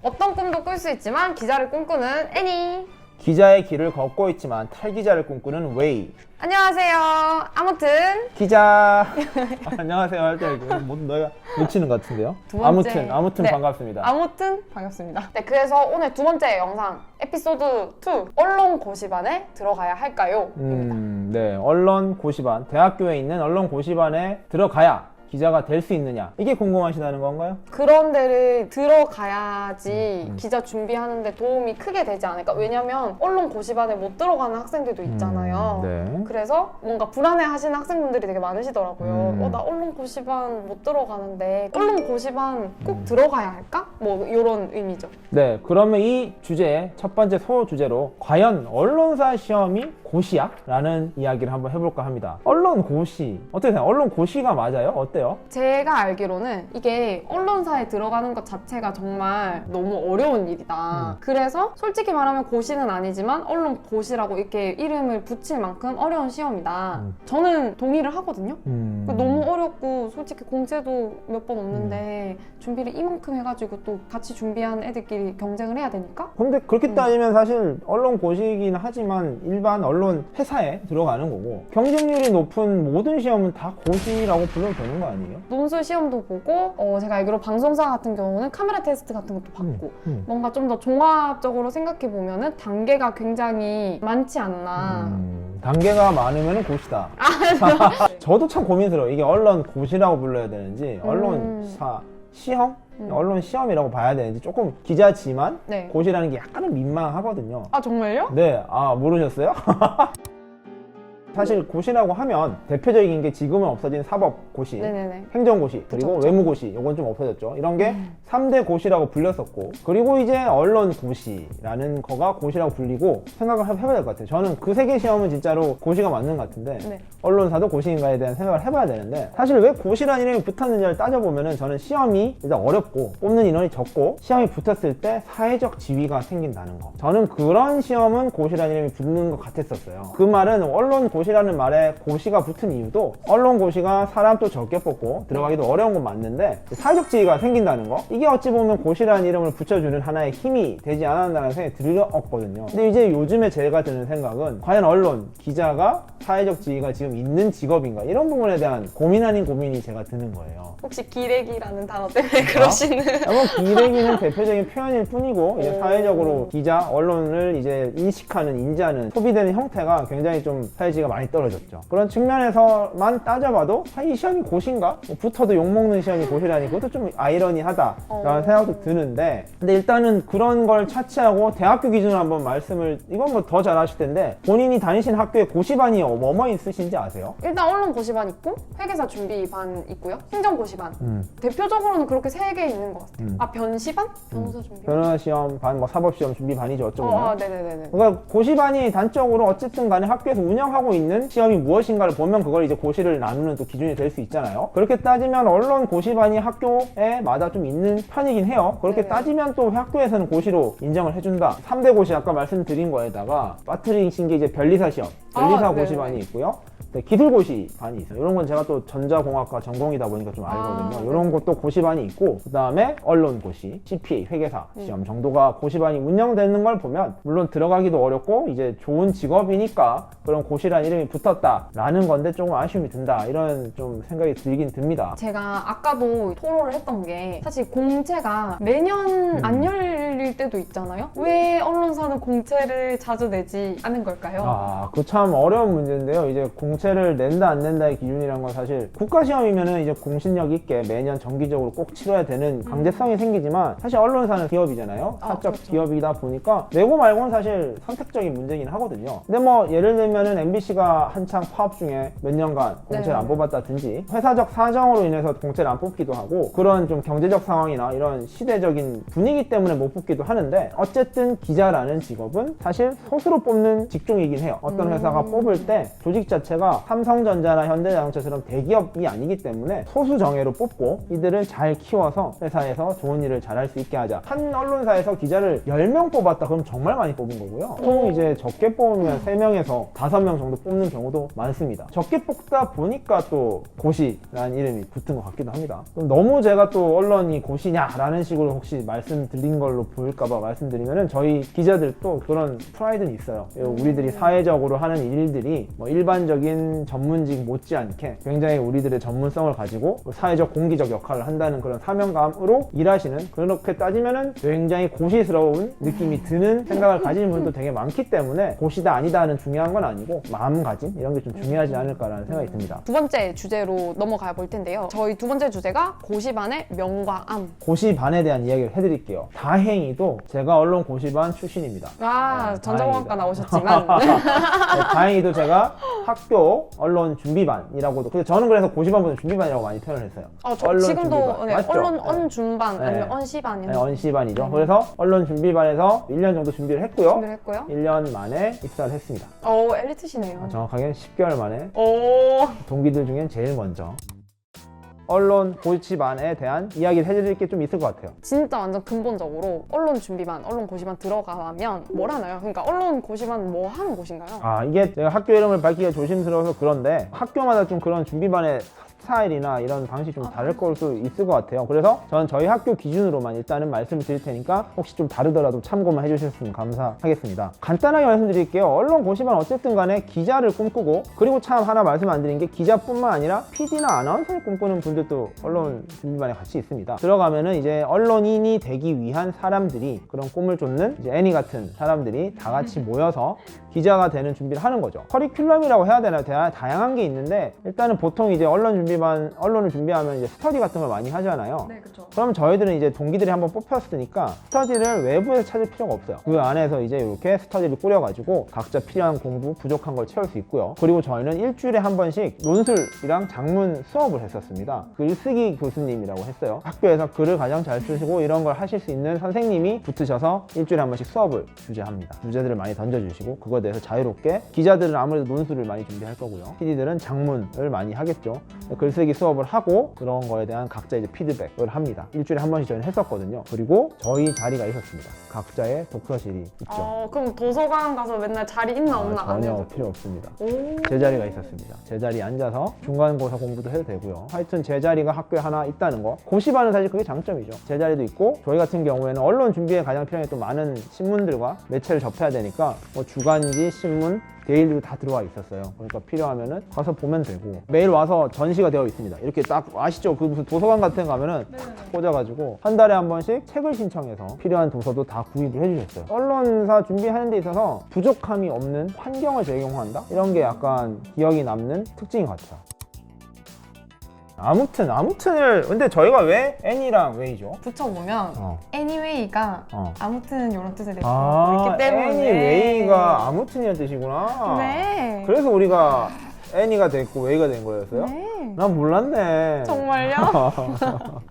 어떤 꿈도 꿀 수 있지만 기자를 꿈꾸는 애니. 기자의 길을 걷고 있지만 탈기자를 꿈꾸는 웨이. 안녕하세요. 아무튼 기자. 안녕하세요 할 때 너희가 놓치는 것 같은데요. 두 번째. 아무튼 네. 반갑습니다. 아무튼 반갑습니다. 네, 그래서 오늘 두 번째 영상 에피소드 2 언론 고시반에 들어가야 할까요? 네, 언론 고시반, 대학교에 있는 언론 고시반에 들어가야 기자가 될 수 있느냐, 이게 궁금하시다는 건가요? 그런 데를 들어가야지 기자 준비하는데 도움이 크게 되지 않을까? 왜냐면 언론 고시반에 못 들어가는 학생들도 있잖아요. 네. 그래서 뭔가 불안해 하시는 학생분들이 되게 많으시더라고요. 나 언론 고시반 못 들어가는데 언론 고시반 꼭 들어가야 할까? 뭐 이런 의미죠. 네, 그러면 이 주제의 첫 번째 소 주제로 과연 언론사 시험이 고시야? 라는 이야기를 한번 해볼까 합니다. 언론 고시, 어떻게 생각해요? 언론 고시가 맞아요? 어때요? 제가 알기로는 이게 언론사에 들어가는 것 자체가 정말 너무 어려운 일이다. 그래서 솔직히 말하면 고시는 아니지만 언론 고시라고 이렇게 이름을 붙일 만큼 어려운 시험이다. 저는 동의를 하거든요. 너무 어렵고 솔직히 공채도 몇 번 없는데 준비를 이만큼 해가지고 또 같이 준비한 애들끼리 경쟁을 해야 되니까? 근데 그렇게 따지면 사실 언론 고시이긴 하지만 일반 언론 회사에 들어가는 거고, 경쟁률이 높은 모든 시험은 다 고시라고 불러도 되는 거 아니에요? 논술 시험도 보고 제가 알기로 방송사 같은 경우는 카메라 테스트 같은 것도 받고 뭔가 좀 더 종합적으로 생각해보면은 단계가 굉장히 많지 않나. 단계가 많으면 고시다. 저도 참 고민스러워요. 이게 언론 고시라고 불러야 되는지 언론사 시험? 언론 시험이라고 봐야 되는지, 조금 기자지만 네. 고시라는 게 약간은 민망하거든요. 아, 정말요? 네, 모르셨어요? 사실 고시라고 하면 대표적인 게 지금은 없어진 사법고시, 네네네. 행정고시, 그리고 그쵸. 외무고시, 요건 좀 없어졌죠. 이런 게 3대 고시라고 불렸었고, 그리고 이제 언론고시라는 거가 고시라고 불리고, 생각을 해봐야 될 것 같아요. 저는 그 세 개 시험은 진짜로 고시가 맞는 것 같은데, 네. 언론사도 고시인가에 대한 생각을 해봐야 되는데, 사실 왜 고시라는 이름이 붙었느냐를 따져보면은 저는 시험이 일단 어렵고 뽑는 인원이 적고 시험이 붙었을 때 사회적 지위가 생긴다는 거, 저는 그런 시험은 고시라는 이름이 붙는 것 같았었어요. 그 말은 언론 고시라는 말에 고시가 붙은 이유도, 언론 고시가 사람도 적게 뽑고 들어가기도 어려운 건 맞는데 사회적 지위가 생긴다는 거, 이게 어찌 보면 고시라는 이름을 붙여주는 하나의 힘이 되지 않았나라는 생각이 들었거든요. 근데 이제 요즘에 제가 드는 생각은, 과연 언론, 기자가 사회적 지위가 지금 있는 직업인가, 이런 부분에 대한 고민 아닌 고민이 제가 드는 거예요. 혹시 기레기라는 단어 때문에 그러시는? 기레기는 대표적인 표현일 뿐이고, 이제 사회적으로 기자, 언론을 이제 인식하는, 인지하는, 소비되는 형태가 굉장히 좀 사회지위가 많이 떨어졌죠. 그런 측면에서만 따져봐도 이 시험이 고시인가? 붙어도 욕먹는 시험이 고시라니, 그것도 좀 아이러니하다라는 생각도 드는데, 근데 일단은 그런 걸 차치하고 대학교 기준으로 한번 말씀을, 이건 뭐 더 잘 아실 텐데, 본인이 다니신 학교에 고시반이 뭐뭐 있으신지 아세요? 일단 언론 고시반 있고 회계사 준비반 있고요. 행정 고시반. 대표적으로는 그렇게 세 개 있는 것 같아요. 변시반? 변호사 준비. 변호사 시험 반, 뭐 사법시험 준비반이죠, 어쩌면. 네네네. 그러니까 고시반이 단적으로 어쨌든 간에 학교에서 운영하고 있는 시험이 무엇인가를 보면 그걸 이제 고시를 나누는 또 기준이 될 수 있잖아요. 그렇게 따지면 언론 고시반이 학교에 마다 좀 있는 편이긴 해요. 그렇게 네네. 따지면 또 학교에서는 고시로 인정을 해준다. 3대 고시 아까 말씀드린 거에다가 빠뜨리신 게 이제 변리사 시험, 변리사 네네. 고시반이 있고요. 네, 기술고시 반이 있어요. 이런 건 제가 또 전자공학과 전공이다 보니까 좀 알거든요. 이런 것도 고시반이 있고, 그 다음에 언론고시, CPA, 회계사 시험 정도가 고시반이 운영되는 걸 보면, 물론 들어가기도 어렵고 이제 좋은 직업이니까 그런 고시란 이름이 붙었다라는 건데 조금 아쉬움이 든다, 이런 좀 생각이 들긴 듭니다. 제가 아까도 토로를 했던 게, 사실 공채가 매년 안 열릴 때도 있잖아요. 왜 언론사는 공채를 자주 내지 않은 걸까요? 그거 참 어려운 문제인데요. 이제 공채를 낸다 안 낸다의 기준이란 건 사실 국가시험이면은 이제 공신력 있게 매년 정기적으로 꼭 치러야 되는 강제성이 생기지만, 사실 언론사는 기업이잖아요. 사적 그렇죠. 기업이다 보니까 내고 말고는 사실 선택적인 문제긴 하거든요. 근데 뭐 예를 들면은 MBC가 한창 파업 중에 몇 년간 공채를 안 뽑았다든지, 회사적 사정으로 인해서 공채를 안 뽑기도 하고, 그런 좀 경제적 상황이나 이런 시대적인 분위기 때문에 못 뽑기도 하는데 어쨌든 기자라는 직업은 사실 소수로 뽑는 직종이긴 해요. 어떤 회사가 뽑을 때 조직 자체가 삼성전자나 현대자동차처럼 대기업이 아니기 때문에 소수 정예로 뽑고 이들을 잘 키워서 회사에서 좋은 일을 잘할 수 있게 하자. 한 언론사에서 기자를 10명 뽑았다 그럼 정말 많이 뽑은 거고요. 보통 이제 적게 뽑으면 3명에서 5명 정도 뽑는 경우도 많습니다. 적게 뽑다 보니까 또 고시라는 이름이 붙은 것 같기도 합니다. 그럼 너무 제가 또 언론이 고시냐라는 식으로 혹시 말씀드린 걸로 보일까봐 말씀드리면은 저희 기자들도 그런 프라이드는 있어요. 우리들이 사회적으로 하는 일들이 뭐 일반적인 전문직 못지않게 굉장히 우리들의 전문성을 가지고 사회적 공기적 역할을 한다는 그런 사명감으로 일하시는, 그렇게 따지면은 굉장히 고시스러운 느낌이 드는 생각을 가지는 분도 되게 많기 때문에 고시다 아니다는 중요한 건 아니고 마음가짐 이런 게 좀 중요하지 않을까라는 생각이 듭니다. 두 번째 주제로 넘어가 볼 텐데요. 저희 두 번째 주제가 고시반의 명과 암. 고시반에 대한 이야기를 해드릴게요. 다행히도 제가 언론 고시반 출신입니다. 아, 네, 전자공학과 다행이다. 나오셨지만 네, 다행히도 제가 학교 언론 준비반이라고도, 근데 저는 그래서 고시반보다 준비반이라고 많이 표현을 했어요. 저 언론 지금도 준비반. 네, 맞죠? 언론 네. 언준반 네. 아니면 언시반이요. 네, 언시반이죠. 그래서 언론 준비반에서 1년 정도 준비를 했고요. 준비를 했고요. 1년 만에 입사를 했습니다. 엘리트시네요. 정확하게 10개월 만에 오. 동기들 중엔 제일 먼저. 언론 고시반에 대한 이야기를 해드릴 게 좀 있을 것 같아요. 진짜 완전 근본적으로 언론 준비반, 언론 고시반 들어가면 뭘 하나요? 그러니까 언론 고시반 뭐 하는 곳인가요? 이게 제가 학교 이름을 밝히기가 조심스러워서 그런데 학교마다 좀 그런 준비반의 스타일이나 이런 방식이 좀 다를 걸 수 있을 것 같아요. 그래서 저는 저희 학교 기준으로만 일단은 말씀을 드릴 테니까 혹시 좀 다르더라도 참고만 해주셨으면 감사하겠습니다. 간단하게 말씀드릴게요. 언론 고시반 어쨌든 간에 기자를 꿈꾸고, 그리고 참 하나 말씀 안 드린 게 기자뿐만 아니라 PD나 아나운서를 꿈꾸는 분들도 언론 준비반에 같이 있습니다. 들어가면은 이제 언론인이 되기 위한 사람들이, 그런 꿈을 쫓는 이제 애니 같은 사람들이 다 같이 모여서 기자가 되는 준비를 하는 거죠. 커리큘럼이라고 해야 되나, 다양한 게 있는데 일단은 보통 이제 언론을 준비하면 이제 스터디 같은 걸 많이 하잖아요. 네, 그렇죠. 그럼 저희들은 이제 동기들이 한번 뽑혔으니까 스터디를 외부에서 찾을 필요가 없어요. 그 안에서 이제 이렇게 스터디를 꾸려가지고 각자 필요한 공부, 부족한 걸 채울 수 있고요. 그리고 저희는 일주일에 한 번씩 논술이랑 장문 수업을 했었습니다. 글쓰기 교수님이라고 했어요. 학교에서 글을 가장 잘 쓰시고 이런 걸 하실 수 있는 선생님이 붙으셔서 일주일에 한 번씩 수업을 주재합니다. 주제들을 많이 던져주시고 그거에 대해서 자유롭게, 기자들은 아무래도 논술을 많이 준비할 거고요. PD들은 장문을 많이 하겠죠. 글쓰기 수업을 하고 그런 거에 대한 각자 이제 피드백을 합니다. 일주일에 한 번씩 저희는 했었거든요. 그리고 저희 자리가 있었습니다. 각자의 독서실이 있죠. 그럼 도서관 가서 맨날 자리 있나 없나 안 전혀 해도 필요 없습니다. 오. 제 자리가 있었습니다. 제 자리에 앉아서 중간고사 공부도 해도 되고요. 하여튼 제 자리가 학교에 하나 있다는 거. 고시반은 사실 그게 장점이죠. 제 자리도 있고, 저희 같은 경우에는 언론 준비에 가장 필요한 게 또 많은 신문들과 매체를 접해야 되니까 뭐 주간지, 신문, 데일리로 다 들어와 있었어요. 그러니까 필요하면은 가서 보면 되고, 매일 와서 전시가 되어 있습니다. 이렇게 딱 아시죠? 그 무슨 도서관 같은 거 가면은 탁 꽂아가지고 한 달에 한 번씩 책을 신청해서 필요한 도서도 다 구입을 해주셨어요. 언론사 준비하는 데 있어서 부족함이 없는 환경을 제공한다? 이런 게 약간 기억이 남는 특징인 것 같아요. 아무튼을 근데 저희가 왜 애니랑 웨이죠? 붙여보면 어. anyway가 어. 아무튼 이런 뜻을 내고 있기 때문에 애니웨이가 아무튼이란 뜻이구나. 네. 그래서 우리가 애니가 됐고 웨이가 된 거였어요? 네. 난 몰랐네. 정말요?